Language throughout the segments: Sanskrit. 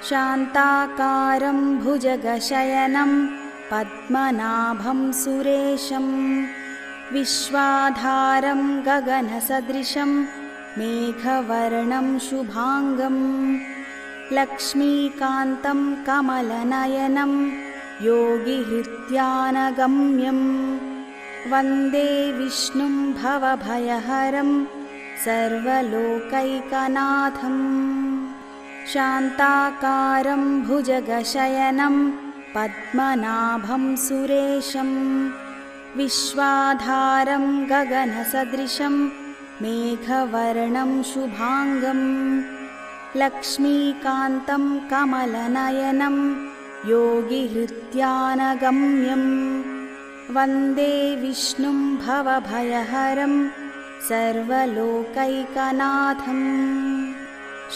शान्ताकारं भुजगशयनं पद्मनाभं सुरेशं विश्वाधारं गगनसदृशं मेघवर्णं शुभांगं लक्ष्मीकान्तं कमलनयनं योगिहृत्यानगम्यं वन्दे विष्णुं भवभयहरं सर्वलोकैकनाथं। शान्ताकारं भुजगशयनं पद्मनाभं सुरेशं विश्वाधारं गगनसदृशं मेघवर्णं शुभांगं लक्ष्मीकान्तं कमलनयनं योगिहृत्यानगम्यं वन्दे विष्णुं भवभयहरं सर्वलोकैकनाथं।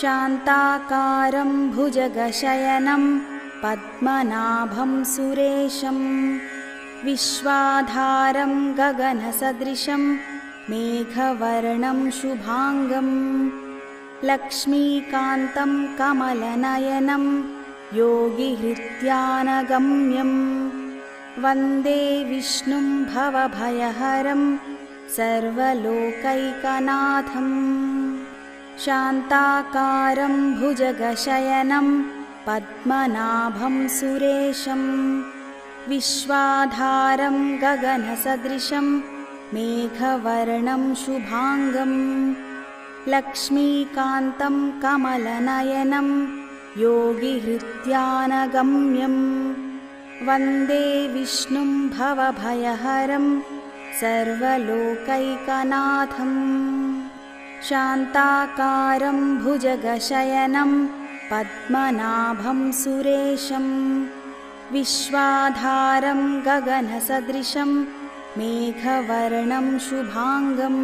शान्ताकारं भुजगशयनं पद्मनाभं सुरेशं विश्वाधारं गगनसदृशं मेघवर्णं शुभांगं लक्ष्मीकान्तं कमलनयनं योगिहृत्यानगम्यं वन्दे विष्णुं भवभयहरं सर्वलोकैकनाथं। शान्ताकारं भुजगशयनं पद्मनाभं सुरेशं विश्वाधारं गगनसदृशं मेघवर्णं शुभांगं लक्ष्मीकान्तं कमलनयनं योगिहृत्यानगम्यं वन्दे विष्णुं भवभयहरं सर्वलोकैकनाथं। शान्ताकारं भुजगशयनं पद्मनाभं सुरेशं विश्वाधारं गगनसदृशं मेघवर्णं शुभांगं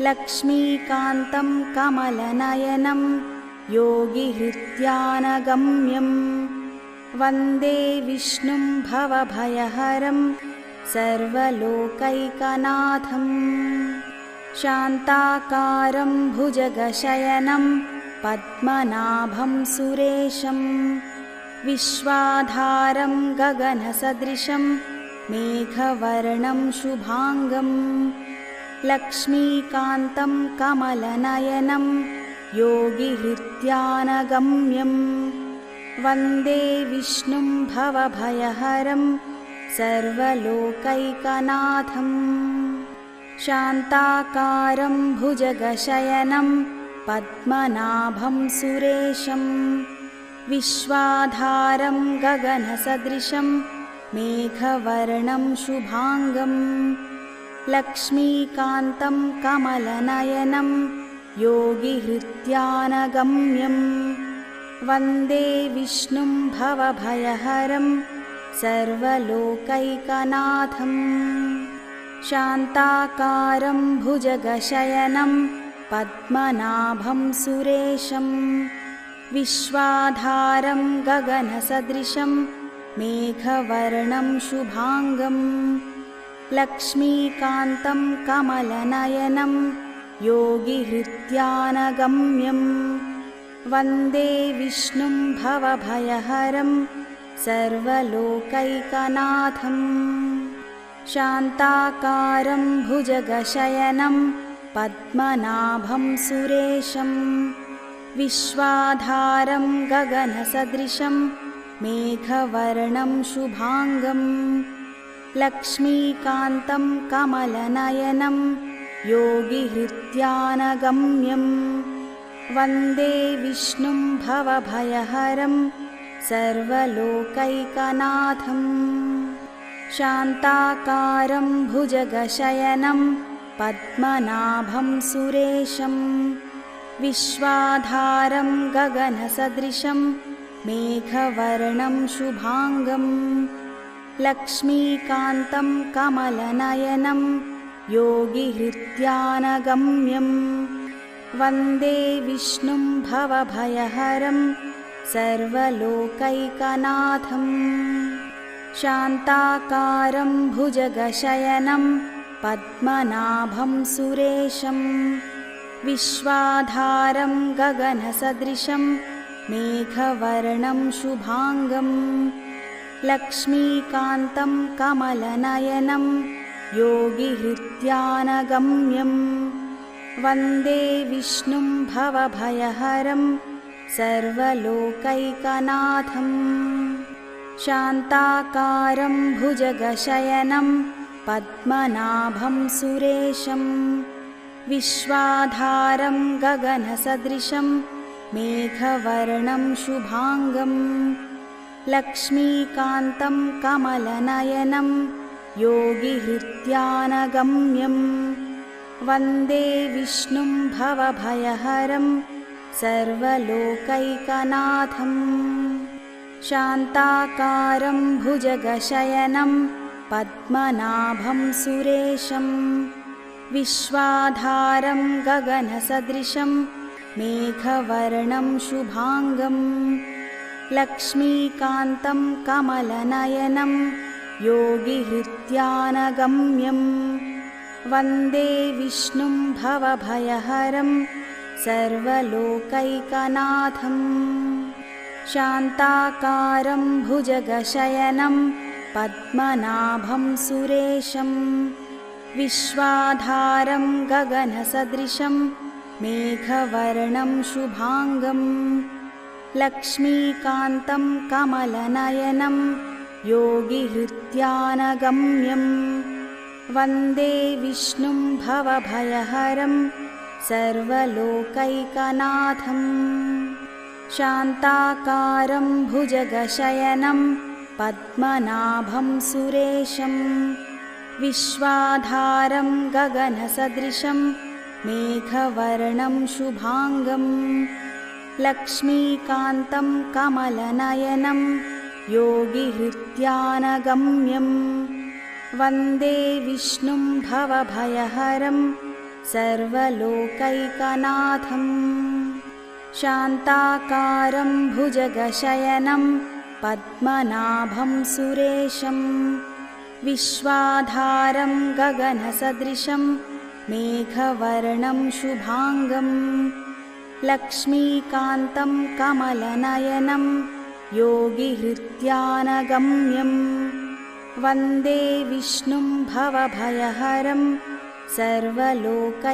लक्ष्मीकान्तं कमलनयनं योगिहृत्यानगम्यं वन्दे विष्णुं भवभयहरं सर्वलोकैकनाथं। शान्ताकारं भुजगशयनं पद्मनाभं सुरेशं विश्वाधारं गगनसदृशं मेघवर्णं शुभांगं लक्ष्मीकान्तं कमलनयनं योगिहृत्यानगम्यं वन्दे विष्णुं भवभयहरं सर्वलोकैकनाथं। शान्ताकारं भुजगशयनं पद्मनाभं सुरेशं विश्वाधारं गगनसदृशं मेघवर्णं शुभांगं लक्ष्मीकान्तं कमलनयनं योगिहृत्यानगम्यं वन्दे विष्णुं भवभयहरं सर्वलोकैकनाथं। शान्ताकारं भुजगशयनं पद्मनाभं सुरेशं विश्वाधारं गगनसदृशं मेघवर्णं शुभांगं लक्ष्मीकान्तं कमलनयनं योगिहृत्यानगम्यं वन्दे विष्णुं भवभयहरं सर्वलोकैकनाथं। शान्ताकारं भुजगशयनं पद्मनाभं सुरेशं विश्वाधारं गगनसदृशं मेघवर्णं शुभांगं लक्ष्मीकान्तं कमलनयनं योगिहृत्यानगम्यं वन्दे विष्णुं भवभयहरं सर्वलोकैकनाथं। शान्ताकारं भुजगशयनं पद्मनाभं सुरेशं विश्वाधारं गगनसदृशं मेघवर्णं शुभांगं लक्ष्मीकान्तं कमलनयनं योगिहृत्यानगम्यं वन्दे विष्णुं भवभयहरं सर्वलोकैकनाथं। शान्ताकारं भुजगशयनं पद्मनाभं सुरेशं विश्वाधारं गगनसदृशं मेघवर्णं शुभाङ्गं लक्ष्मीकान्तं कमलनयनं योगिहृत्यानगम्यं वन्दे विष्णुं भवभयहरं सर्वलोकैकनाथं शान्ताकारं भुजगशयनं पद्मनाभं सुरेशं विश्वाधारं गगनसदृशं मेघवर्णं शुभाङ्गं लक्ष्मीकान्तं कमलनयनं योगिहृत्यानगम्यं वन्दे विष्णुं भवभयहरं सर्वलोकैकनाथं शान्ताकारं भुजगशयनं पद्मनाभं सुरेशं विश्वाधारं गगनसदृशं मेघवर्णं शुभाङ्गं लक्ष्मीकान्तं कमलनयनं योगिहृत्यानगम्यं वन्दे विष्णुं भवभयहरं सर्वलोकैकनाथं शान्ताकारं भुजगशयनं पद्मनाभं सुरेशं विश्वाधारं गगनसदृशं मेघवर्णं शुभाङ्गं लक्ष्मीकान्तं कमलनयनं योगिहृत्यानगम्यं वन्दे विष्णुं भवभयहरं सर्वलोकैकनाथं शान्ताकारं भुजगशयनं पद्मनाभं सुरेशं विश्वाधारं गगनसदृशं मेघवर्णं शुभाङ्गं लक्ष्मीकान्तं कमलनयनं योगिहृत्यानगम्यं वन्दे विष्णुं भवभयहरं सर्वलोकैकनाथं शान्ताकारं भुजगशयनं पद्मनाभं सुरेशं विश्वाधारं गगनसदृशं मेघवर्णं शुभाङ्गं लक्ष्मीकान्तं कमलनयनं योगिहृत्यानगम्यं वन्दे विष्णुं भवभयहरं सर्वलोकैकनाथं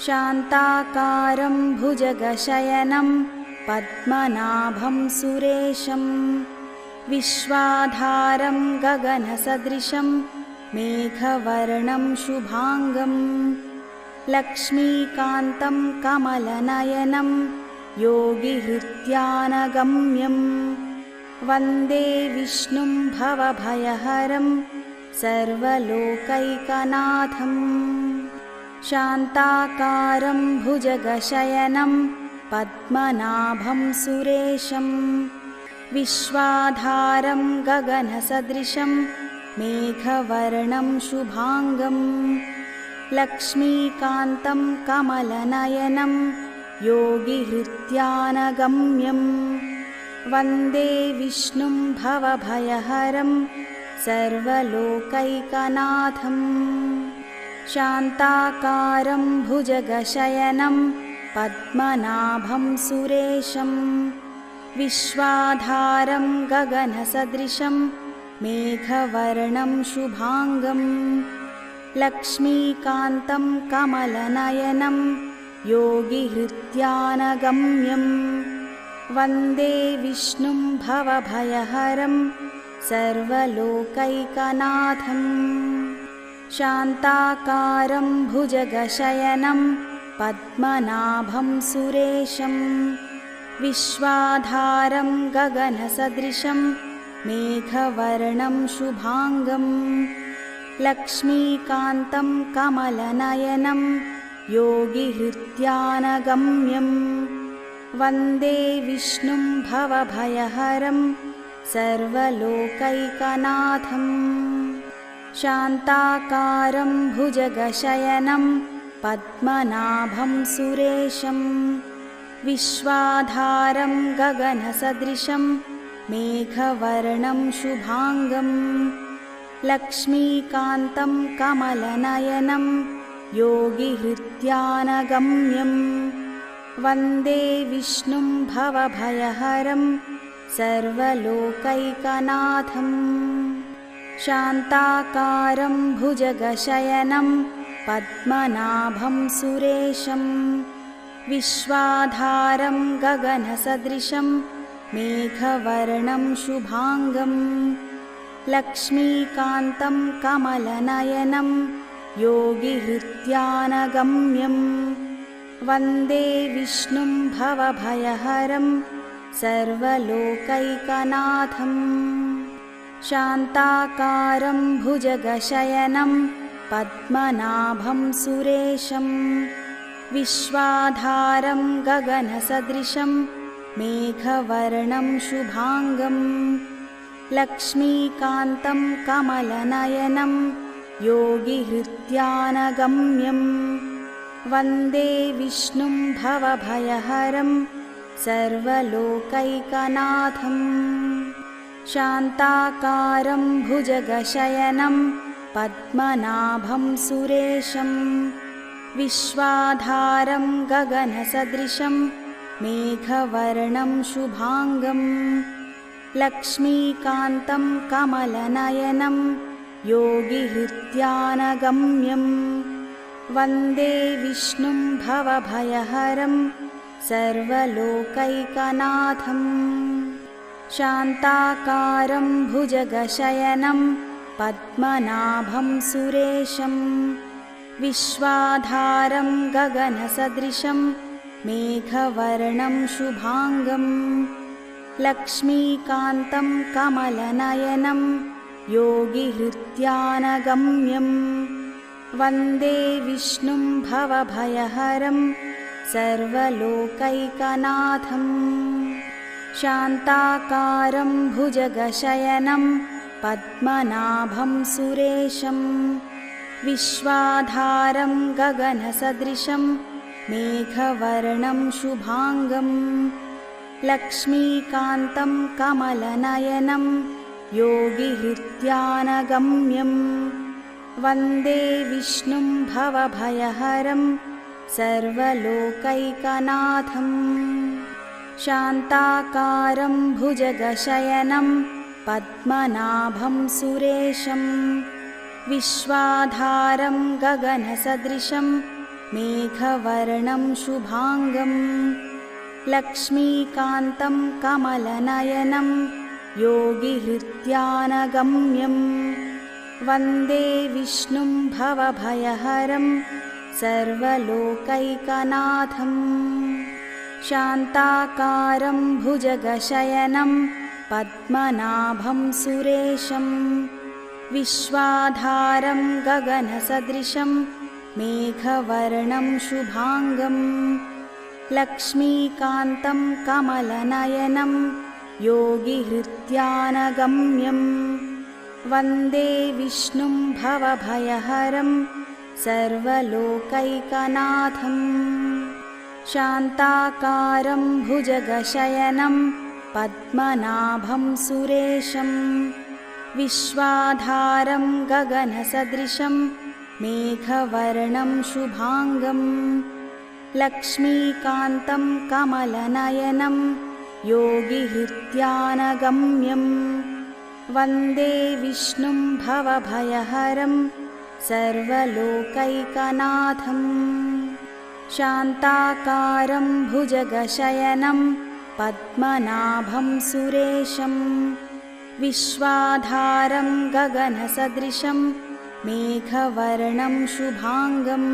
शान्ताकारं भुजगशयनं पद्मनाभं सुरेशं विश्वाधारं गगनसदृशं मेघवर्णं शुभाङ्गं लक्ष्मीकान्तं कमलनयनं योगिहृत्यानगम्यं वन्दे विष्णुं भवभयहरं सर्वलोकैकनाथं शान्ताकारं भुजगशयनं पद्मनाभं सुरेशं विश्वाधारं गगनसदृशं मेघवर्णं शुभाङ्गं लक्ष्मीकान्तं कमलनयनं योगिहृत्यानगम्यं वन्दे विष्णुं भवभयहरं सर्वलोकैकनाथं शान्ताकारं भुजगशयनं पद्मनाभं सुरेशं विश्वाधारं गगनसदृशं मेघवर्णं शुभाङ्गं लक्ष्मीकान्तं कमलनयनं योगिहृत्यानगम्यं वन्दे विष्णुं भवभयहरं सर्वलोकैकनाथं शान्ताकारं भुजगशयनं पद्मनाभं सुरेशं विश्वाधारं गगनसदृशं मेघवर्णं शुभाङ्गं लक्ष्मीकान्तं कमलनयनं योगिहृत्यानगम्यं वन्दे विष्णुं भवभयहरं सर्वलोकैकनाथं शान्ताकारं भुजगशयनं पद्मनाभं सुरेशं विश्वाधारं गगनसदृशं मेघवर्णं शुभाङ्गं लक्ष्मीकान्तं कमलनयनं योगिहृत्यानगम्यं वन्दे विष्णुं भवभयहरं सर्वलोकैकनाथम् शान्ताकारं भुजगशयनं पद्मनाभं सुरेशं विश्वाधारं गगनसदृशं मेघवर्णं शुभाङ्गं लक्ष्मीकान्तं कमलनयनं योगिहृत्यानगम्यं वन्दे विष्णुं भवभयहरं सर्वलोकैकनाथम् शान्ताकारं भुजगशयनं पद्मनाभं सुरेशं विश्वाधारं गगनसदृशं मेघवर्णं शुभाङ्गं लक्ष्मीकान्तं कमलनयनं योगिहृत्यानगम्यं वन्दे विष्णुं भवभयहरं सर्वलोकैकनाथम् शान्ताकारं भुजगशयनं पद्मनाभं सुरेशं विश्वाधारं गगनसदृशं मेघवर्णं शुभाङ्गं लक्ष्मीकान्तं कमलनयनं योगिहृत्यानगम्यं वन्दे विष्णुं भवभयहरं सर्वलोकैकनाथम् शान्ताकारं भुजगशयनं पद्मनाभं सुरेशं विश्वाधारं गगनसदृशं मेघवर्णं शुभाङ्गं लक्ष्मीकान्तं कमलनयनं योगिहृत्यानगम्यं वन्दे विष्णुं भवभयहरं सर्वलोकैकनाथम् शान्ताकारं भुजगशयनं पद्मनाभं सुरेशं विश्वाधारं गगनसदृशं मेघवर्णं शुभाङ्गं लक्ष्मीकान्तं कमलनयनं योगिहृत्यानगम्यं वन्दे विष्णुं भवभयहरं सर्वलोकैकनाथम् शान्ताकारं भुजगशयनं पद्मनाभं सुरेशं विश्वाधारं गगनसदृशं मेघवर्णं शुभाङ्गं लक्ष्मीकान्तं कमलनयनं योगिहृत्यानगम्यं वन्दे विष्णुं भवभयहरं सर्वलोकैकनाथम् शान्ताकारं भुजगशयनं पद्मनाभं सुरेशं विश्वाधारं गगनसदृशं मेघवर्णं शुभाङ्गं लक्ष्मीकान्तं कमलनयनं योगिहृत्यानगम्यं वन्दे विष्णुं भवभयहरं सर्वलोकैकनाथम् शान्ताकारं भुजगशयनं पद्मनाभं सुरेशं विश्वाधारं गगनसदृशं मेघवर्णं शुभाङ्गं लक्ष्मीकान्तं कमलनयनं योगिहृत्यानगम्यं वन्दे विष्णुं भवभयहरं सर्वलोकैकनाथम् शान्ताकारं भुजगशयनं पद्मनाभं सुरेशं विश्वाधारं गगनसदृशं मेघवर्णं शुभाङ्गं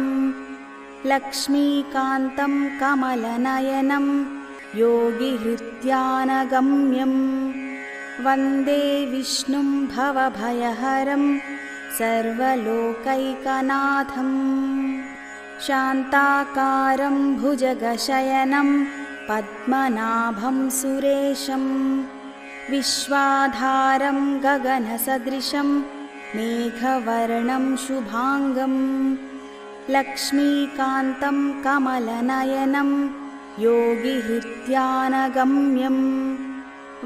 लक्ष्मीकान्तं कमलनयनं योगिहृत्यानगम्यं वन्दे विष्णुं भवभयहरं सर्वलोकैकनाथम् शान्ताकारं भुजगशयनं पद्मनाभं सुरेशं विश्वाधारं गगनसदृशं मेघवर्णं शुभाङ्गं लक्ष्मीकान्तं कमलनयनं योगिहृत्यानगम्यं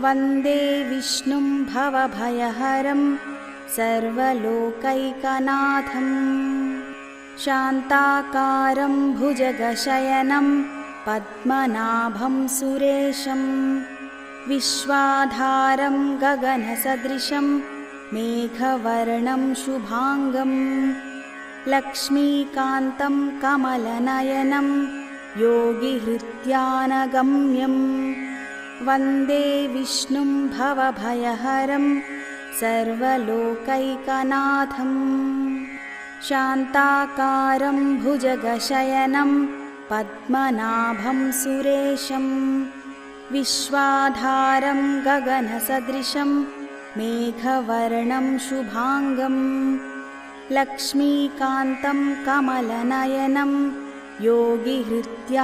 वन्दे विष्णुं भवभयहरं सर्वलोकैकनाथम् शान्ताकारं भुजगशयनं पद्मनाभं सुरेशं विश्वाधारं गगनसदृशं मेघवर्णं शुभांगं लक्ष्मीकान्तं कमलनयनं योगिहृत्यानगम्यं वन्दे विष्णुं भवभयहरं सर्वलोकैकनाथं शान्ताकारं भुजगशयनं पद्मनाभं सुरेशं विश्वाधारं गगनसदृशं मेघवर्णं शुभांगं लक्ष्मीकान्तं कमलनयनं योगिहृत्यानगम्यं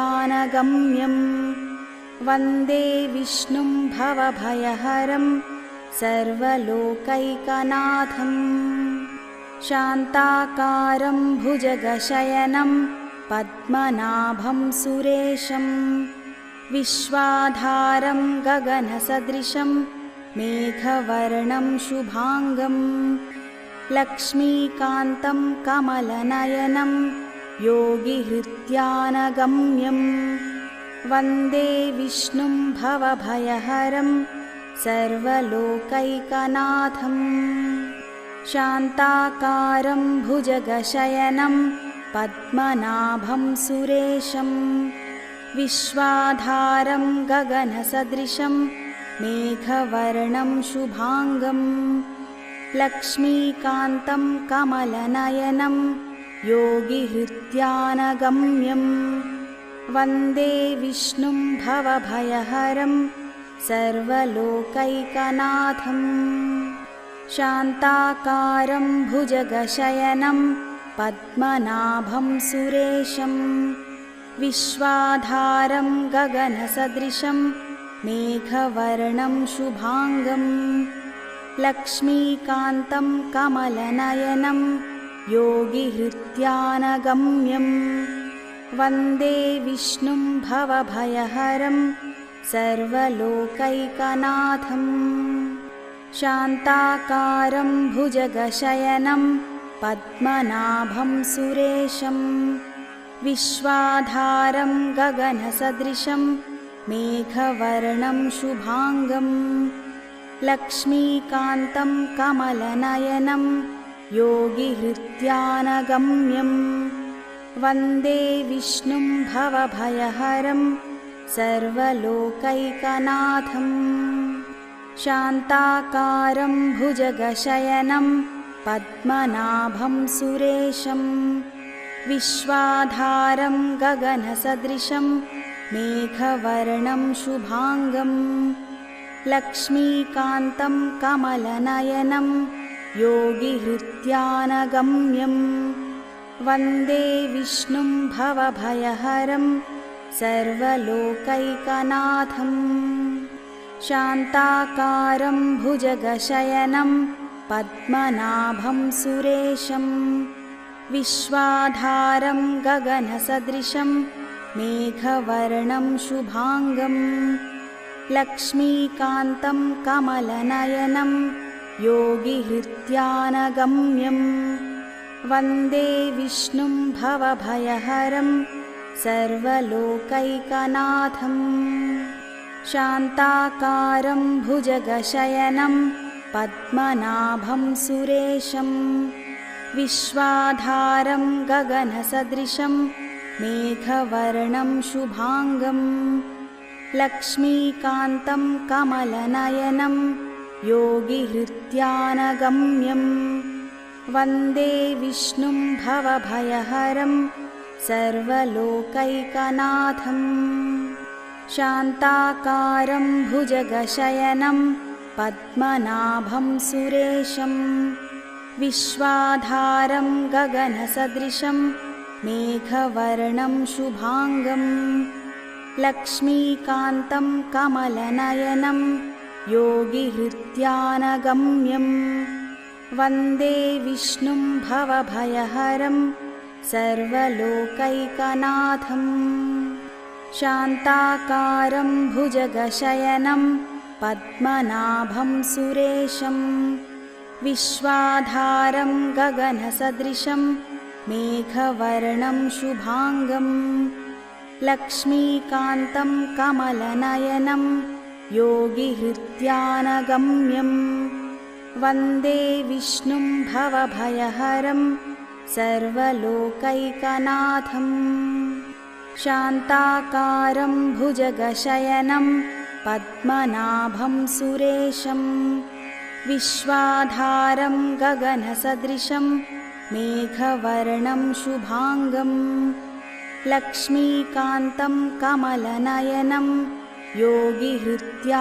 वन्दे विष्णुं भवभयहरं सर्वलोकैकनाथं शान्ताकारं भुजगशयनं पद्मनाभं सुरेशं विश्वाधारं गगनसदृशं मेघवर्णं शुभांगं लक्ष्मीकान्तं कमलनयनं योगिहृत्यानगम्यं वन्दे विष्णुं भवभयहरं सर्वलोकैकनाथं शान्ताकारं भुजगशयनं पद्मनाभं सुरेशं विश्वाधारं गगनसदृशं मेघवर्णं शुभांगं लक्ष्मीकान्तं कमलनयनं योगिहृत्यानगम्यं वन्दे विष्णुं भवभयहरं सर्वलोकैकनाथं शान्ताकारं भुजगशयनं पद्मनाभं सुरेशं विश्वाधारं गगनसदृशं मेघवर्णं शुभांगं लक्ष्मीकान्तं कमलनयनं योगिहृत्यानगम्यं वन्दे विष्णुं भवभयहरं सर्वलोकैकनाथं शान्ताकारं भुजगशयनं पद्मनाभं सुरेशं विश्वाधारं गगनसदृशं मेघवर्णं शुभांगं लक्ष्मीकान्तं कमलनयनं योगिहृत्यानगम्यं वन्दे विष्णुं भवभयहरं सर्वलोकैकनाथं शान्ताकारं भुजगशयनं पद्मनाभं सुरेशं विश्वाधारं गगनसदृशं मेघवर्णं शुभांगं लक्ष्मीकान्तं कमलनयनं योगिहृत्यानगम्यं वन्दे विष्णुं भवभयहरं सर्वलोकैकनाथं शान्ताकारं भुजगशयनं पद्मनाभं सुरेशं विश्वाधारं गगनसदृशं मेघवर्णं शुभांगं लक्ष्मीकान्तं कमलनयनं योगिहृत्यानगम्यं वन्दे विष्णुं भवभयहरं सर्वलोकैकनाथं शान्ताकारं भुजगशयनं पद्मनाभं सुरेशं विश्वाधारं गगनसदृशं मेघवर्णं शुभांगं लक्ष्मीकान्तं कमलनयनं योगिहृत्यानगम्यं वन्दे विष्णुं भवभयहरं सर्वलोकैकनाथं शान्ताकारं भुजगशयनं पद्मनाभं सुरेशं विश्वाधारं गगनसदृशं मेघवर्णं शुभांगं लक्ष्मीकान्तं कमलनयनं योगिहृत्यानगम्यं वन्दे विष्णुं भवभयहरं सर्वलोकैकनाथं शान्ताकारं भुजगशयनं पद्मनाभं सुरेशं विश्वाधारं गगनसदृशं मेघवर्णं शुभांगं लक्ष्मीकान्तं कमलनयनं योगिहृत्यानगम्यं वन्दे विष्णुं भवभयहरं सर्वलोकैकनाथं शान्ताकारं भुजगशयनं पद्मनाभं सुरेशं विश्वाधारं गगनसदृशं मेघवर्णं शुभाङ्गं लक्ष्मीकान्तं कमलनयनं योगिहृत्यानगम्यं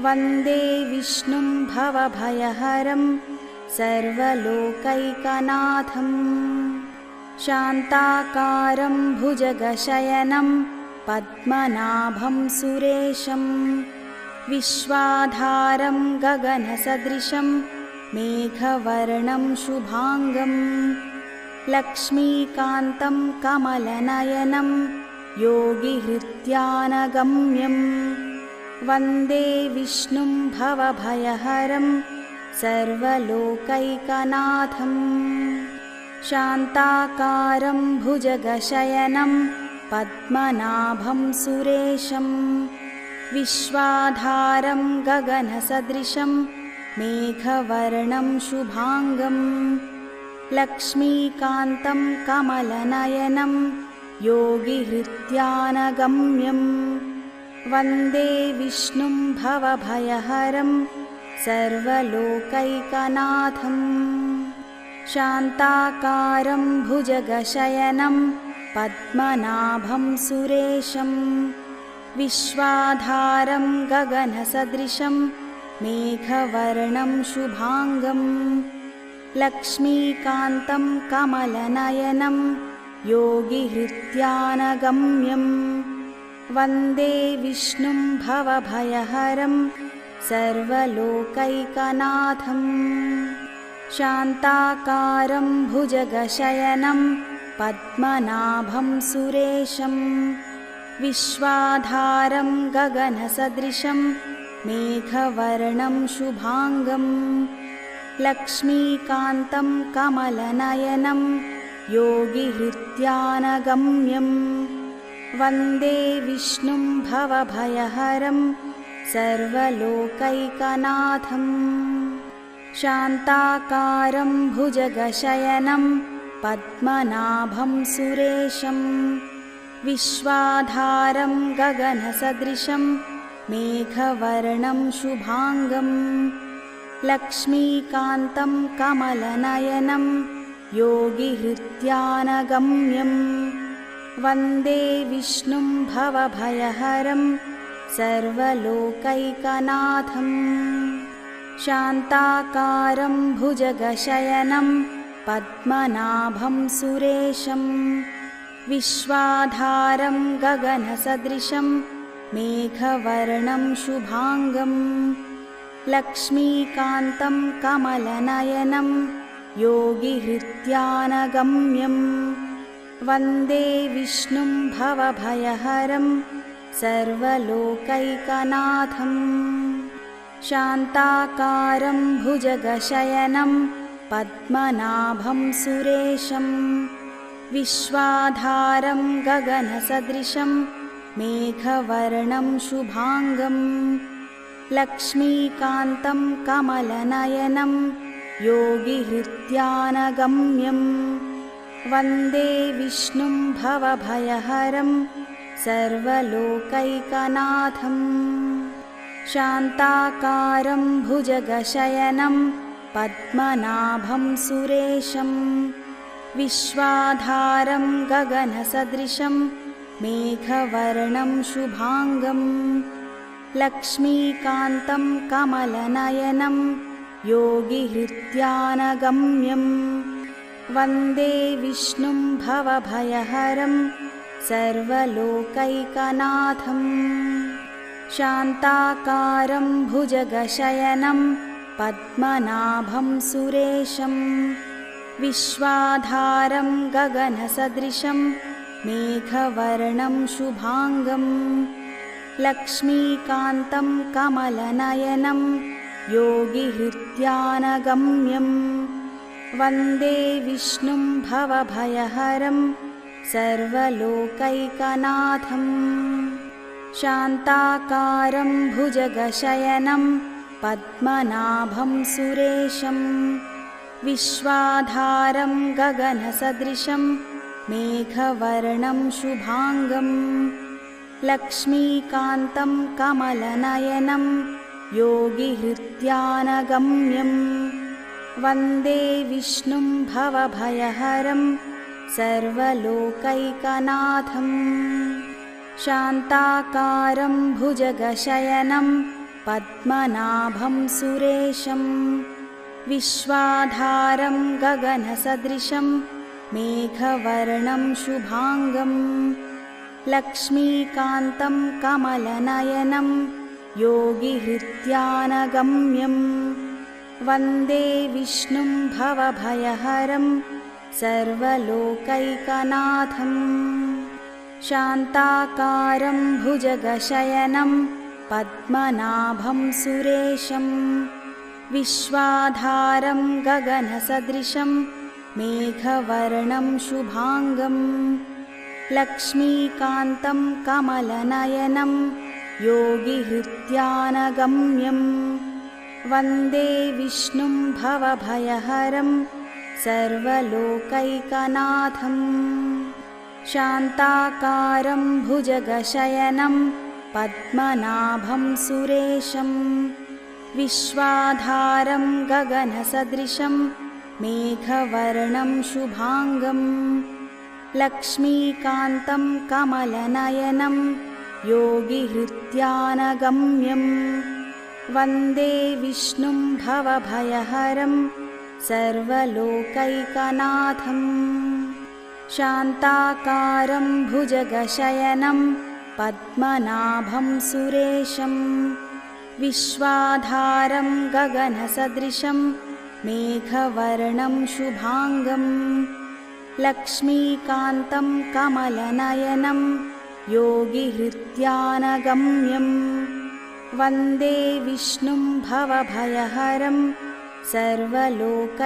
वन्दे विष्णुं भवभयहरं सर्वलोकैकनाथं शान्ताकारं भुजगशयनं पद्मनाभं सुरेशं विश्वाधारं गगनसदृशं मेघवर्णं शुभाङ्गं लक्ष्मीकान्तं कमलनयनं योगिहृत्यानगम्यं वन्दे विष्णुं भवभयहरं सर्वलोकैकनाथं शान्ताकारं भुजगशयनं पद्मनाभं सुरेशं विश्वाधारं गगनसदृशं मेघवर्णं शुभाङ्गं लक्ष्मीकान्तं कमलनयनं योगिहृत्यानगम्यं वन्दे विष्णुं भवभयहरं सर्वलोकैकनाथं शान्ताकारं भुजगशयनं पद्मनाभं सुरेशं विश्वाधारं गगनसदृशं मेघवर्णं शुभाङ्गं लक्ष्मीकान्तं कमलनयनं योगिहृत्यानगम्यं वन्दे विष्णुं भवभयहरं सर्वलोकैकनाथं शान्ताकारं भुजगशयनं पद्मनाभं सुरेशं विश्वाधारं गगनसदृशं मेघवर्णं शुभाङ्गं लक्ष्मीकान्तं कमलनयनं योगिहृत्यानगम्यं वन्दे विष्णुं भवभयहरं सर्वलोकैकनाथं शान्ताकारं भुजगशयनं पद्मनाभं सुरेशं विश्वाधारं गगनसदृशं मेघवर्णं शुभाङ्गं लक्ष्मीकान्तं कमलनयनं योगिहृत्यानगम्यं वन्दे विष्णुं भवभयहरं सर्वलोकैकनाथं शान्ताकारं भुजगशयनं पद्मनाभं सुरेशं विश्वाधारं गगनसदृशं मेघवर्णं शुभाङ्गं लक्ष्मीकान्तं कमलनयनं योगिहृत्यानगम्यं वन्दे विष्णुं भवभयहरं सर्वलोकैकनाथं शान्ताकारं भुजगशयनं पद्मनाभं सुरेशं विश्वाधारं गगनसदृशं मेघवर्णं शुभाङ्गं लक्ष्मीकान्तं कमलनयनं योगिहृत्यानगम्यं वन्दे विष्णुं भवभयहरं सर्वलोकैकनाथं शान्ताकारं भुजगशयनं पद्मनाभं सुरेशं विश्वाधारं गगनसदृशं मेघवर्णं शुभाङ्गं लक्ष्मीकान्तं कमलनयनं योगिहृत्यानगम्यं वन्दे विष्णुं भवभयहरं सर्वलोकैकनाथं शान्ताकारं भुजगशयनं पद्मनाभं सुरेशं विश्वाधारं गगनसदृशं मेघवर्णं शुभाङ्गं लक्ष्मीकान्तं कमलनयनं योगिहृत्यानगम्यं वन्दे विष्णुं भवभयहरं सर्वलोकैकनाथम् शान्ताकारं भुजगशयनं पद्मनाभं सुरेशं विश्वाधारं गगनसदृशं मेघवर्णं शुभांगं लक्ष्मीकान्तं कमलनयनं योगिहृत्यानगम्यं वन्दे विष्णुं भवभयहरं सर्वलोकैकनाथम् शान्ताकारं भुजगशयनं पद्मनाभं सुरेशं विश्वाधारं गगनसदृशं मेघवर्णं शुभांगं लक्ष्मीकान्तं कमलनयनं योगिहृत्यानगम्यं वन्दे विष्णुं भवभयहरं सर्वलोकैकनाथम् शान्ताकारं भुजगशयनं पद्मनाभं सुरेशं विश्वाधारं गगनसदृशं मेघवर्णं शुभांगं लक्ष्मीकान्तं कमलनयनं योगिहृत्यानगम्यं वन्दे विष्णुं भवभयहरं सर्वलोकैकनाथम् शान्ताकारं भुजगशयनं पद्मनाभं सुरेशं विश्वाधारं गगनसदृशं मेघवर्णं शुभांगं लक्ष्मीकान्तं कमलनयनं योगिहृत्यानगम्यं वन्दे विष्णुं भवभयहरं सर्वलोकैकनाथम् शान्ताकारं भुजगशयनं पद्मनाभं सुरेशं विश्वाधारं गगनसदृशं मेघवर्णं शुभांगं लक्ष्मीकान्तं कमलनयनं योगिहृत्यानगम्यं वन्दे विष्णुं भवभयहरं सर्वलोकैकनाथम्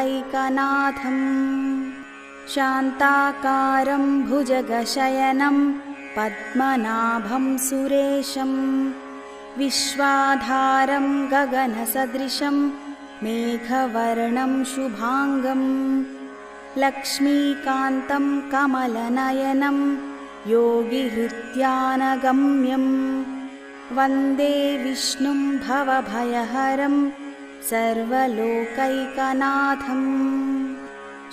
शान्ताकारं भुजगशयनं पद्मनाभं सुरेशं विश्वाधारं गगनसदृशं मेघवर्णं शुभांगं लक्ष्मीकान्तं कमलनयनं योगिहृत्यानगम्यं वन्दे विष्णुं भवभयहरं सर्वलोकैकनाथम्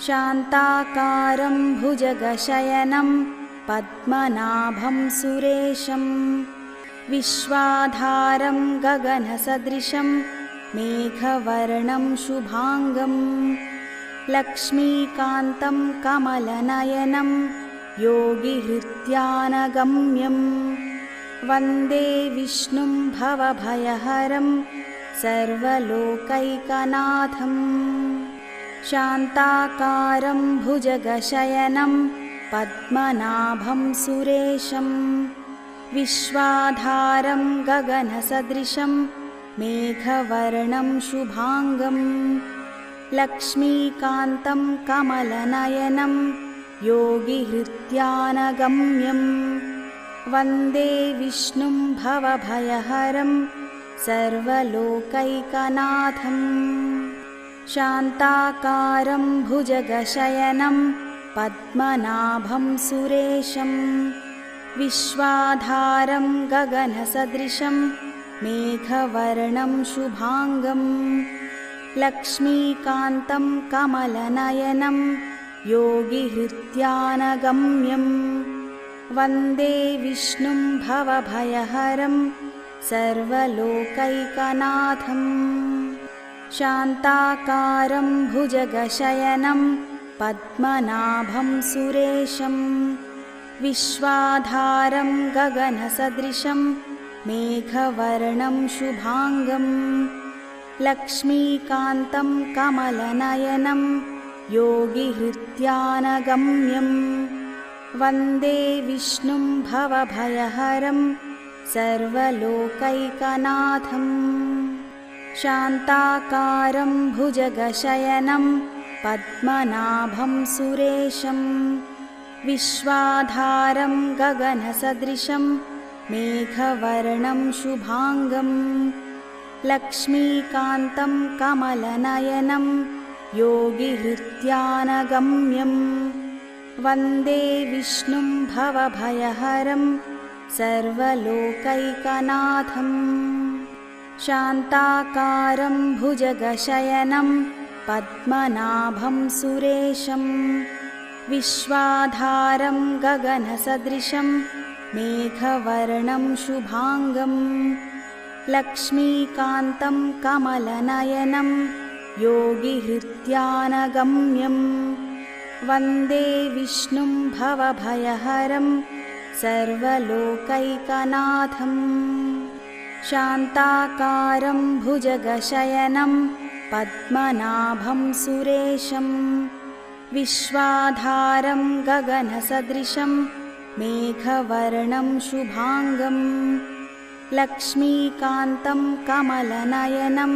शान्ताकारं भुजगशयनं पद्मनाभं सुरेशं विश्वाधारं गगनसदृशं मेघवर्णं शुभांगं लक्ष्मीकान्तं कमलनयनं योगिहृत्यानगम्यं वन्दे विष्णुं भवभयहरं सर्वलोकैकनाथम् शान्ताकारं भुजगशयनं पद्मनाभं सुरेशं विश्वाधारं गगनसदृशं मेघवर्णं शुभांगं लक्ष्मीकान्तं कमलनयनं योगिहृत्यानगम्यं वन्दे विष्णुं भवभयहरं सर्वलोकैकनाथम् शान्ताकारं भुजगशयनं पद्मनाभं सुरेशं विश्वाधारं गगनसदृशं मेघवर्णं शुभांगं लक्ष्मीकान्तं कमलनयनं योगिहृत्यानगम्यं वन्दे विष्णुं भवभयहरं सर्वलोकैकनाथम् शान्ताकारं भुजगशयनं पद्मनाभं सुरेशं विश्वाधारं गगनसदृशं मेघवर्णं शुभांगं लक्ष्मीकान्तं कमलनयनं योगिहृत्यानगम्यं वन्दे विष्णुं भवभयहरं सर्वलोकैकनाथम् शान्ताकारं भुजगशयनं पद्मनाभं सुरेशं विश्वाधारं गगनसदृशं मेघवर्णं शुभांगं लक्ष्मीकान्तं कमलनयनं योगिहृत्यानगम्यं वन्दे विष्णुं भवभयहरं सर्वलोकैकनाथं शान्ताकारं भुजगशयनं पद्मनाभं सुरेशं विश्वाधारं गगनसदृशं मेघवर्णं शुभांगं लक्ष्मीकान्तं कमलनयनं योगिहृत्यानगम्यं वन्दे विष्णुं भवभयहरं सर्वलोकैकनाथं शान्ताकारं भुजगशयनं पद्मनाभं सुरेशं विश्वाधारं गगनसदृशं मेघवर्णं शुभांगं लक्ष्मीकान्तं कमलनयनं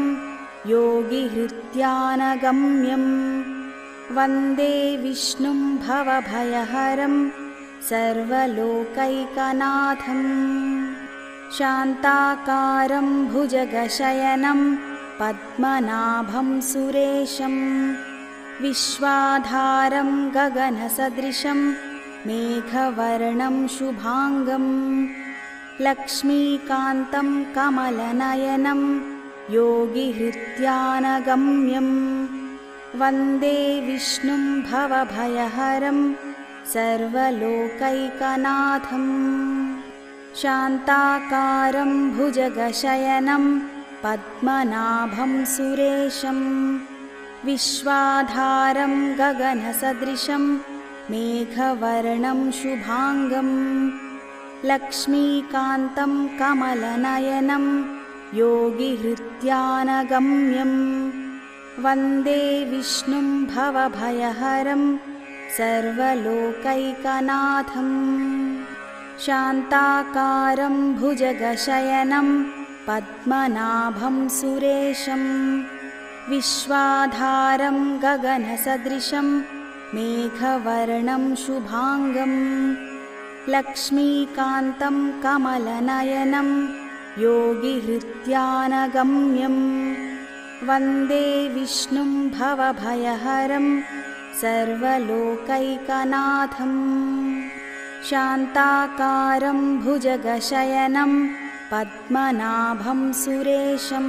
योगिहृत्यानगम्यं वन्दे विष्णुं भवभयहरं सर्वलोकैकनाथं शान्ताकारं भुजगशयनं पद्मनाभं सुरेशं विश्वाधारं गगनसदृशं मेघवर्णं शुभांगं लक्ष्मीकान्तं कमलनयनं योगिहृत्यानगम्यं वन्दे विष्णुं भवभयहरं सर्वलोकैकनाथं शान्ताकारं भुजगशयनं पद्मनाभं सुरेशं विश्वाधारं गगनसदृशं मेघवर्णं शुभांगं लक्ष्मीकान्तं कमलनयनं योगिहृत्यानगम्यं वन्दे विष्णुं भवभयहरं सर्वलोकैकनाथं शान्ताकारं भुजगशयनं पद्मनाभं सुरेशं विश्वाधारं गगनसदृशं मेघवर्णं शुभांगं लक्ष्मीकान्तं कमलनयनं योगिहृत्यानगम्यं वन्दे विष्णुं भवभयहरं सर्वलोकैकनाथं शान्ताकारं भुजगशयनं पद्मनाभं सुरेशं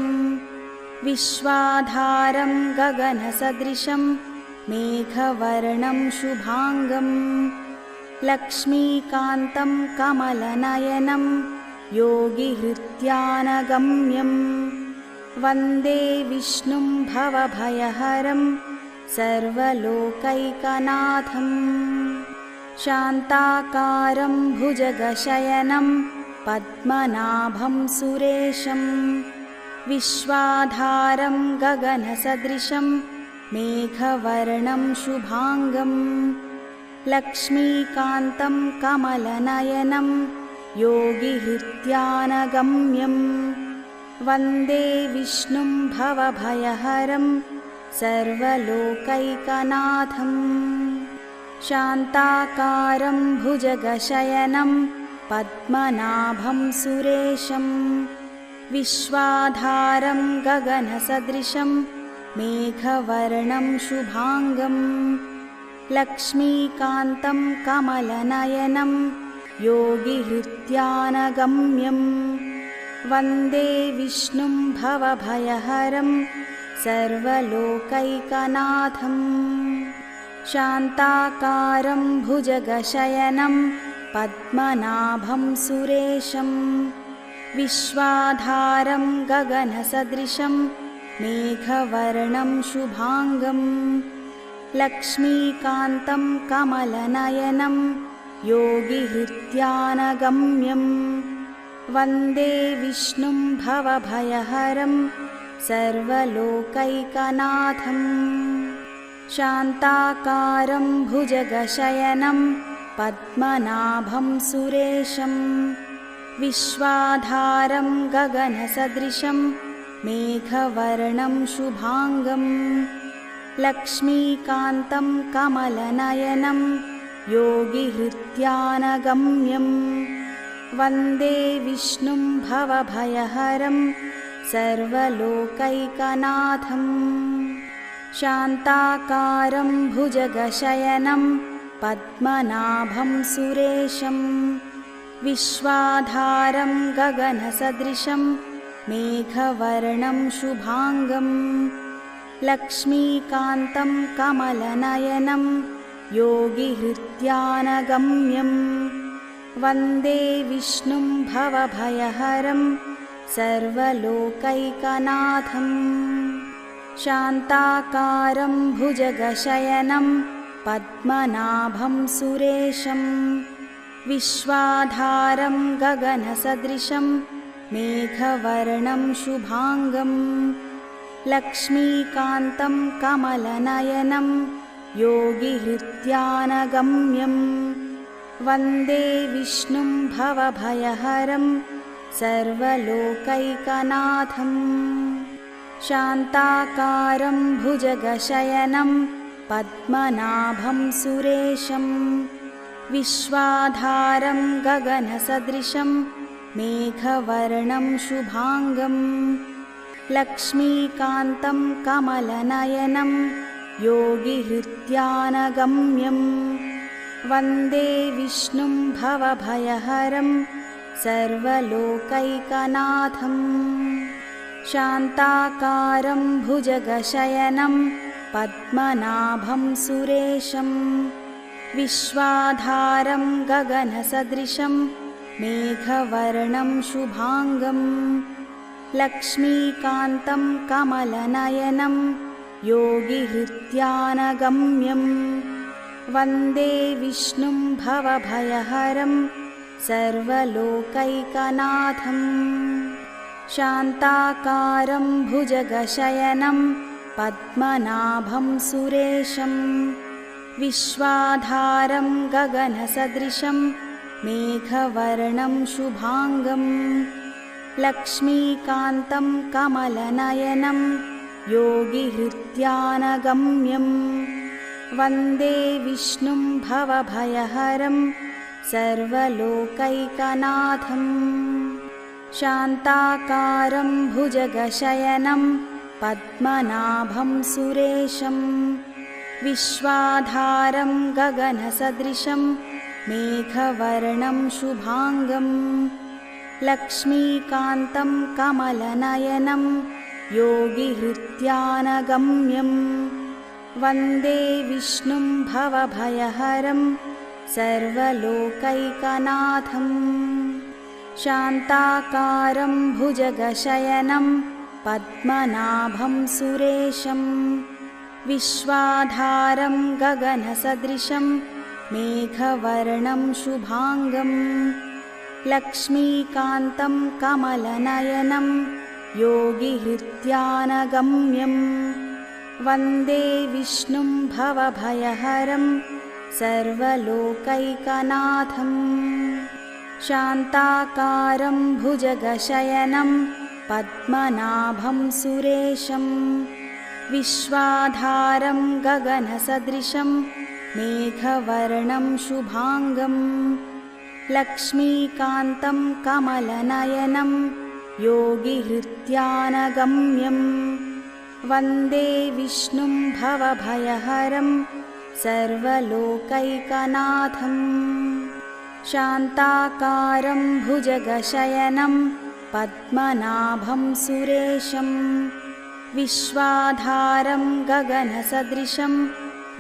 विश्वाधारं गगनसदृशं मेघवर्णं शुभांगं लक्ष्मीकान्तं कमलनयनं योगिहृत्यानगम्यं वन्दे विष्णुं भवभयहरं सर्वलोकैकनाथं शान्ताकारं भुजगशयनं पद्मनाभं सुरेशं विश्वाधारं गगनसदृशं मेघवर्णं शुभांगं लक्ष्मीकान्तं कमलनयनं योगिहृत्यानगम्यं वन्दे विष्णुं भवभयहरं सर्वलोकैकनाथं शान्ताकारं भुजगशयनं पद्मनाभं सुरेशं विश्वाधारं गगनसदृशं मेघवर्णं शुभांगं लक्ष्मीकान्तं कमलनयनं योगिहृत्यानगम्यं वन्दे विष्णुं भवभयहरं सर्वलोकैकनाथं शान्ताकारं भुजगशयनं पद्मनाभं सुरेशं विश्वाधारं गगनसदृशं मेघवर्णं शुभांगं लक्ष्मीकान्तं कमलनयनं योगिहृत्यानगम्यं वन्दे विष्णुं भवभयहरं सर्वलोकैकनाथं शान्ताकारं भुजगशयनं पद्मनाभं सुरेशं विश्वाधारं गगनसदृशं मेघवर्णं शुभांगं लक्ष्मीकान्तं कमलनयनं योगिहृत्यानगम्यं वन्दे विष्णुं भवभयहरं सर्वलोकैकनाथं शान्ताकारं भुजगशयनं पद्मनाभं सुरेशं विश्वाधारं गगनसदृशं मेघवर्णं शुभांगं लक्ष्मीकान्तं कमलनयनं योगिहृत्यानगम्यं वन्दे विष्णुं भवभयहरं सर्वलोकैकनाथं शान्ताकारं भुजगशयनं पद्मनाभं सुरेशं विश्वाधारं गगनसदृशं मेघवर्णं शुभांगं लक्ष्मीकान्तं कमलनयनं योगिहृत्यानगम्यं वन्दे विष्णुं भवभयहरं सर्वलोकैकनाथं शान्ताकारं भुजगशयनं पद्मनाभं सुरेशं विश्वाधारं गगनसदृशं मेघवर्णं शुभांगं लक्ष्मीकान्तं कमलनयनं योगिहृत्यानगम्यं वन्दे विष्णुं भवभयहरं सर्वलोकैकनाथं शान्ताकारं भुजगशयनं पद्मनाभं सुरेशं विश्वाधारं गगनसदृशं मेघवर्णं शुभांगं लक्ष्मीकान्तं कमलनयनं योगिहृत्यानगम्यं वन्दे विष्णुं भवभयहरं सर्वलोकैकनाथं शान्ताकारं भुजगशयनं पद्मनाभं सुरेशं विश्वाधारं गगनसदृशं मेघवर्णं शुभांगं लक्ष्मीकान्तं कमलनयनं योगिहृत्यानगम्यं वन्दे विष्णुं भवभयहरं सर्वलोकैकनाथं शान्ताकारं भुजगशयनं पद्मनाभं सुरेशं विश्वाधारं गगनसदृशं मेघवर्णं शुभांगं लक्ष्मीकान्तं कमलनयनं योगिहृत्यानगम्यं वन्दे विष्णुं भवभयहरं सर्वलोकैकनाथं शान्ताकारं भुजगशयनं पद्मनाभं सुरेशं विश्वाधारं गगनसदृशं मेघवर्णं शुभांगं लक्ष्मीकान्तं कमलनयनं योगिहृत्यानगम्यं वन्दे विष्णुं भवभयहरं सर्वलोकैकनाथं शान्ताकारं भुजगशयनं पद्मनाभं सुरेशं विश्वाधारं गगनसदृशं मेघवर्णं शुभांगं लक्ष्मीकान्तं कमलनयनं योगिहृत्यानगम्यं वन्दे विष्णुं भवभयहरं सर्वलोकैकनाथं शान्ताकारं भुजगशयनं पद्मनाभं सुरेशं विश्वाधारं गगनसदृशं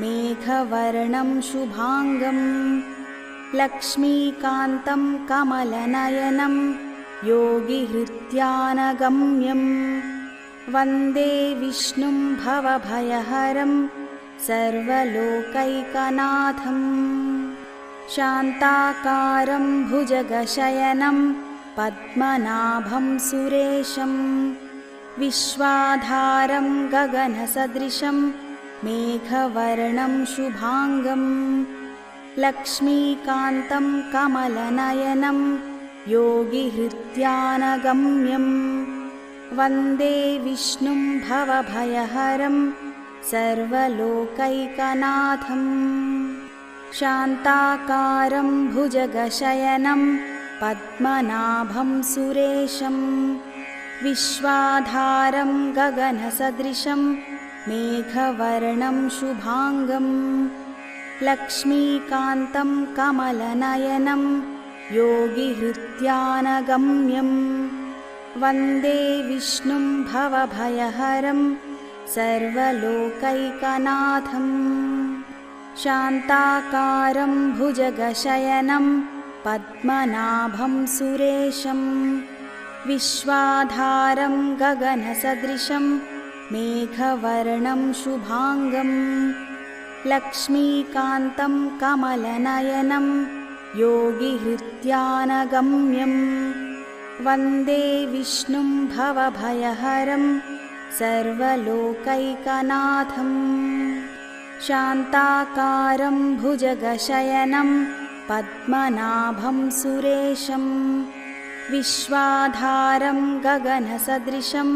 मेघवर्णं शुभांगं लक्ष्मीकान्तं कमलनयनं योगिहृत्यानगम्यं वन्दे विष्णुं भवभयहरं सर्वलोकैकनाथं शान्ताकारं भुजगशयनं पद्मनाभं सुरेशं विश्वाधारं गगनसदृशं मेघवर्णं शुभांगं लक्ष्मीकान्तं कमलनयनं योगिहृत्यानगम्यं वन्दे विष्णुं भवभयहरं सर्वलोकैकनाथं शान्ताकारं भुजगशयनं पद्मनाभं सुरेशं विश्वाधारं गगनसदृशं मेघवर्णं शुभांगं लक्ष्मीकान्तं कमलनयनं योगिहृत्यानगम्यं वन्दे विष्णुं भवभयहरं सर्वलोकैकनाथम् शान्ताकारं भुजगशयनं पद्मनाभं सुरेशं विश्वाधारं गगनसदृशं मेघवर्णं शुभांगं लक्ष्मीकान्तं कमलनयनं योगिहृत्यानगम्यं वन्दे विष्णुं भवभयहरं सर्वलोकैकनाथम् शान्ताकारं भुजगशयनं पद्मनाभं सुरेशं विश्वाधारं गगनसदृशं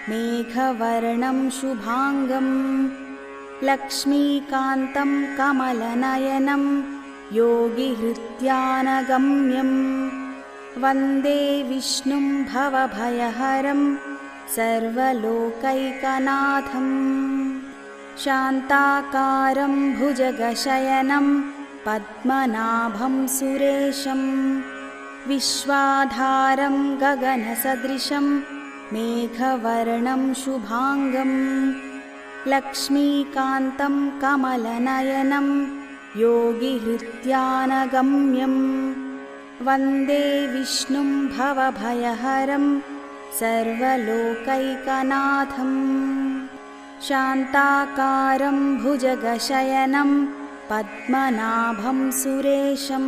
मेघवर्णं शुभांगं लक्ष्मीकान्तं कमलनयनं योगिहृत्यानगम्यं वन्दे विष्णुं भवभयहरं सर्वलोकैकनाथम् शान्ताकारं भुजगशयनं पद्मनाभं सुरेशं विश्वाधारं गगनसदृशं मेघवर्णं शुभांगं लक्ष्मीकान्तं कमलनयनं योगिहृत्यानगम्यं वन्दे विष्णुं भवभयहरं सर्वलोकैकनाथम् शान्ताकारं भुजगशयनं पद्मनाभं सुरेशं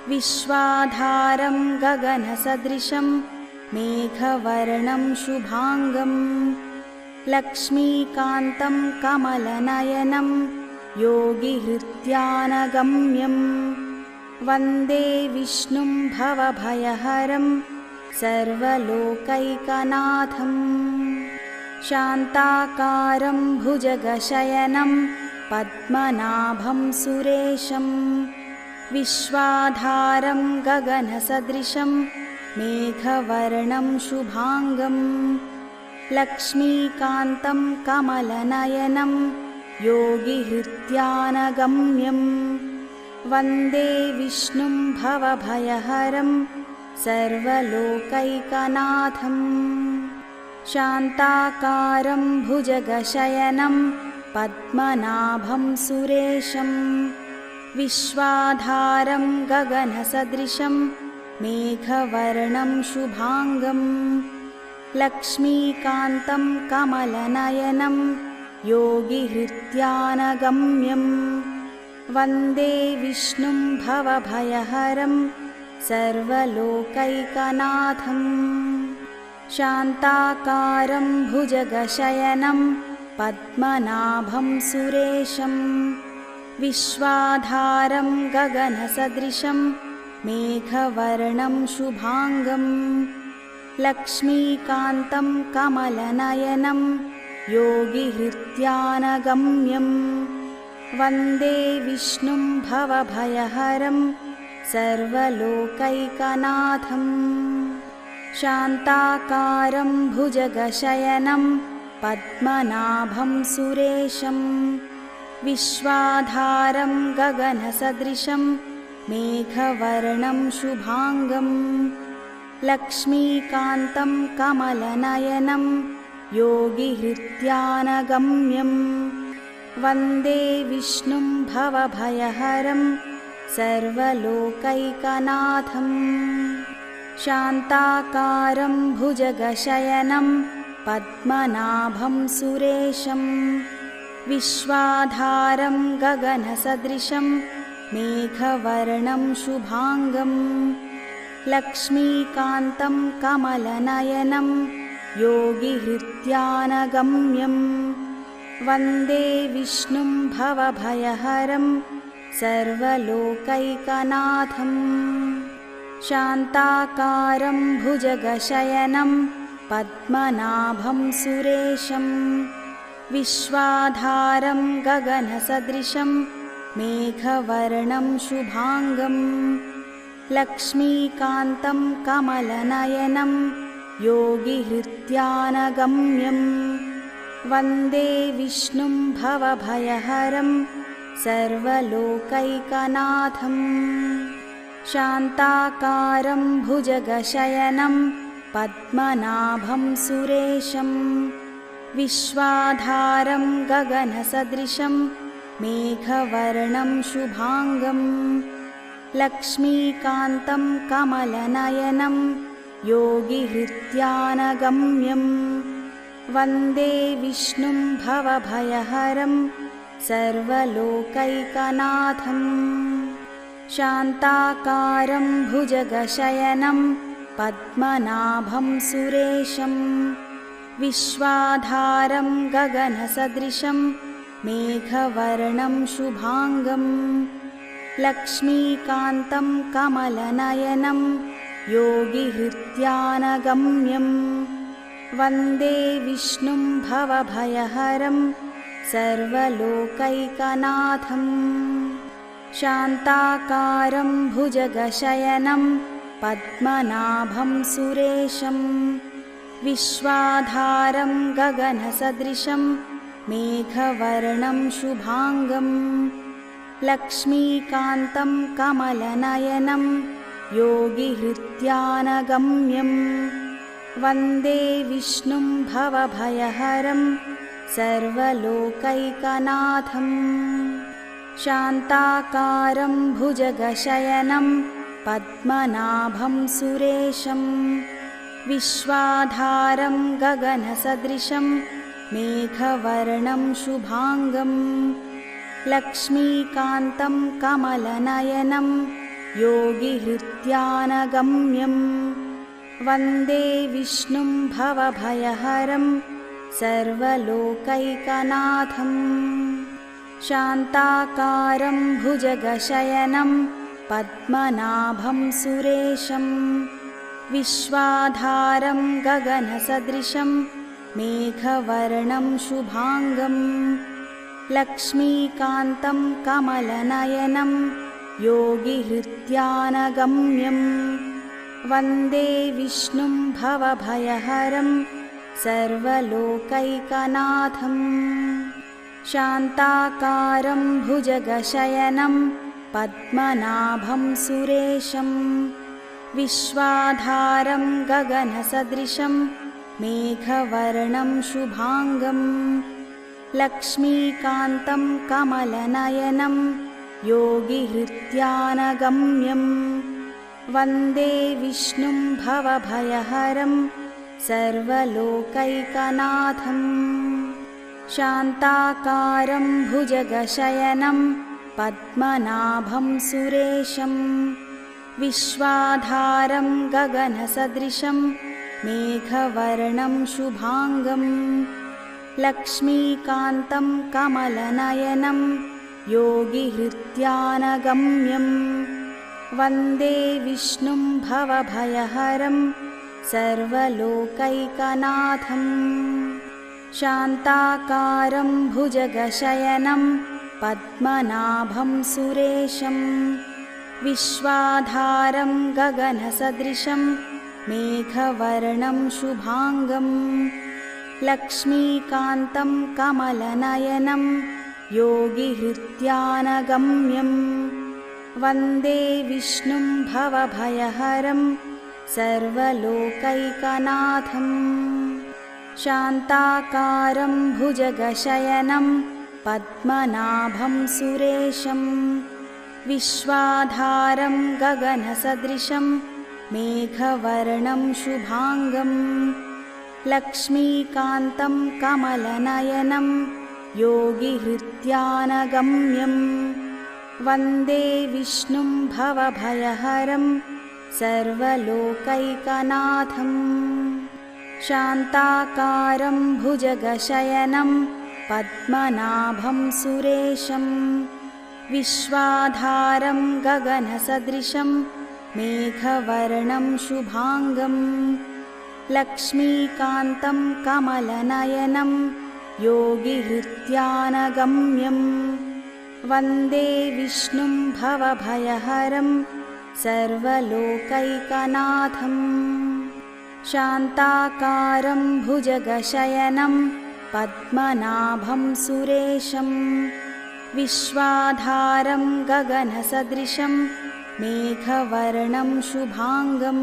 विश्वाधारं गगनसदृशं मेघवर्णं शुभांगं लक्ष्मीकान्तं कमलनयनं योगिहृत्यानगम्यं वन्दे विष्णुं भवभयहरं सर्वलोकैकनाथम् शान्ताकारं भुजगशयनं पद्मनाभं सुरेशं विश्वाधारं गगनसदृशं मेघवर्णं शुभांगं लक्ष्मीकान्तं कमलनयनं योगिहृत्यानगम्यं वन्दे विष्णुं भवभयहरं सर्वलोकैकनाथम् शान्ताकारं भुजगशयनं पद्मनाभं सुरेशं विश्वाधारं गगनसदृशं मेघवर्णं शुभांगं लक्ष्मीकान्तं कमलनयनं योगिहृत्यानगम्यं वन्दे विष्णुं भवभयहरं सर्वलोकैकनाथम् शान्ताकारं भुजगशयनं पद्मनाभं सुरेशं विश्वाधारं गगनसदृशं मेघवर्णं शुभांगं लक्ष्मीकान्तं कमलनयनं योगिहृत्यानगम्यं वन्दे विष्णुं भवभयहरं सर्वलोकैकनाथम् शान्ताकारं भुजगशयनं पद्मनाभं सुरेशं विश्वाधारं गगनसदृशं मेघवर्णं शुभांगं लक्ष्मीकान्तं कमलनयनं योगिहृत्यानगम्यं वन्दे विष्णुं भवभयहरं सर्वलोकैकनाथम् शान्ताकारं भुजगशयनं पद्मनाभं सुरेशं विश्वाधारं गगनसदृशं मेघवर्णं शुभांगं लक्ष्मीकान्तं कमलनयनं योगिहृत्यानगम्यं वन्दे विष्णुं भवभयहरं सर्वलोकैकनाथम् शान्ताकारं भुजगशयनं पद्मनाभं सुरेशं विश्वाधारं गगनसदृशं मेघवर्णं शुभांगं लक्ष्मीकान्तं कमलनयनं योगिहृत्यानगम्यं वन्दे विष्णुं भवभयहरं सर्वलोकैकनाथं शान्ताकारं भुजगशयनं पद्मनाभं सुरेशं विश्वाधारं गगनसदृशं मेघवर्णं शुभांगं लक्ष्मीकान्तं कमलनयनं योगिहृत्यानगम्यं वन्दे विष्णुं भवभयहरं सर्वलोकैकनाथं शान्ताकारं भुजगशयनं पद्मनाभं सुरेशं विश्वाधारं गगनसदृशं मेघवर्णं शुभांगं लक्ष्मीकान्तं कमलनयनं योगिहृत्यानगम्यं वन्दे विष्णुं भवभयहरं सर्वलोकैकनाथं शान्ताकारं भुजगशयनं पद्मनाभं सुरेशं विश्वाधारं गगनसदृशं मेघवर्णं शुभांगं लक्ष्मीकान्तं कमलनयनं योगिहृत्यानगम्यं वन्दे विष्णुं भवभयहरं सर्वलोकैकनाथं शान्ताकारं भुजगशयनं पद्मनाभं सुरेशं विश्वाधारं गगनसदृशं मेघवर्णं शुभांगं लक्ष्मीकान्तं कमलनयनं योगिहृत्यानगम्यं वन्दे विष्णुं भवभयहरं सर्वलोकैकनाथं शान्ताकारं भुजगशयनं पद्मनाभं सुरेशं विश्वाधारं गगनसदृशं मेघवर्णं शुभांगं लक्ष्मीकान्तं कमलनयनं योगिहृत्यानगम्यं वन्दे विष्णुं भवभयहरं सर्वलोकैकनाथं शान्ताकारं भुजगशयनं पद्मनाभं सुरेशं विश्वाधारं गगनसदृशं मेघवर्णं शुभांगं लक्ष्मीकान्तं कमलनयनं योगिहृत्यानगम्यं वन्दे विष्णुं भवभयहरं सर्वलोकैकनाथं शान्ताकारं भुजगशयनं पद्मनाभं सुरेशं विश्वाधारं गगनसदृशं मेघवर्णं शुभांगं लक्ष्मीकान्तं कमलनयनं योगिहृत्यानगम्यं वन्दे विष्णुं भवभयहरं सर्वलोकैकनाथं शान्ताकारं भुजगशयनं पद्मनाभं सुरेशं विश्वाधारं गगनसदृशं मेघवर्णं शुभांगं लक्ष्मीकान्तं कमलनयनं योगिहृत्यानगम्यं वन्दे विष्णुं भवभयहरं सर्वलोकैकनाथं शान्ताकारं भुजगशयनं पद्मनाभं सुरेशं विश्वाधारं गगनसदृशं मेघवर्णं शुभांगं लक्ष्मीकान्तं कमलनयनं योगिहृत्यानगम्यं वन्दे विष्णुं भवभयहरं सर्वलोकैकनाथं शान्ताकारं भुजगशयनं पद्मनाभं सुरेशं विश्वाधारं गगनसदृशं मेघवर्णं शुभांगं लक्ष्मीकान्तं कमलनयनं योगिहृत्यानगम्यं वन्दे विष्णुं भवभयहरं सर्वलोकैकनाथम् शान्ताकारं भुजगशयनं पद्मनाभं सुरेशं विश्वाधारं गगनसदृशं मेघवर्णं शुभाङ्गं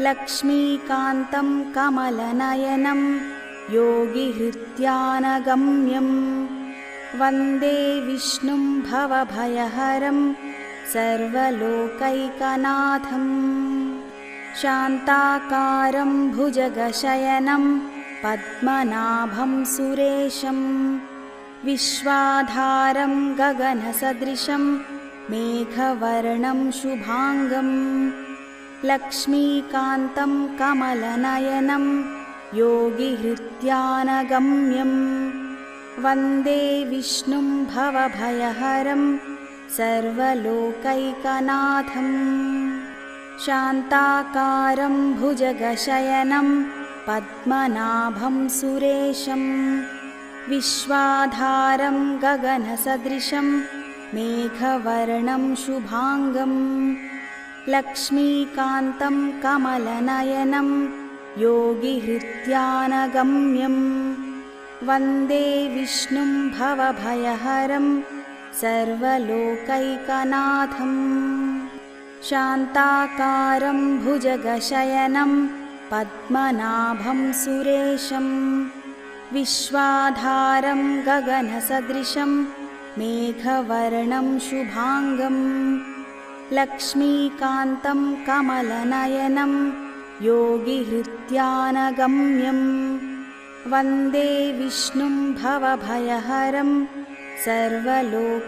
लक्ष्मीकान्तं कमलनयनं योगिहृत्यानगम्यं वन्दे विष्णुं भवभयहरं सर्वलोकैकनाथम् शान्ताकारं भुजगशयनं पद्मनाभं सुरेशं विश्वाधारं गगनसदृशं मेघवर्णं शुभाङ्गं लक्ष्मीकान्तं कमलनयनं योगिहृत्यानगम्यं वन्दे विष्णुं भवभयहरं सर्वलोकैकनाथम् शान्ताकारं भुजगशयनं पद्मनाभं सुरेशं विश्वाधारं गगनसदृशं मेघवर्णं शुभाङ्गं लक्ष्मीकान्तं कमलनयनं योगिहृत्यानगम्यं वन्दे विष्णुं भवभयहरं सर्वलोकैकनाथम् शान्ताकारं भुजगशयनं पद्मनाभं सुरेशं विश्वाधारं गगनसदृशं मेघवर्णं शुभाङ्गं लक्ष्मीकान्तं कमलनयनं योगिहृत्यानगम्यं वन्दे विष्णुं भवभयहरं सर्वलोकैकनाथम् शान्ताकारं भुजगशयनं पद्मनाभं सुरेशं विश्वाधारं गगनसदृशं मेघवर्णं शुभाङ्गं लक्ष्मीकान्तं कमलनयनं योगिहृत्यानगम्यं वन्दे विष्णुं भवभयहरं सर्वलोकैकनाथम्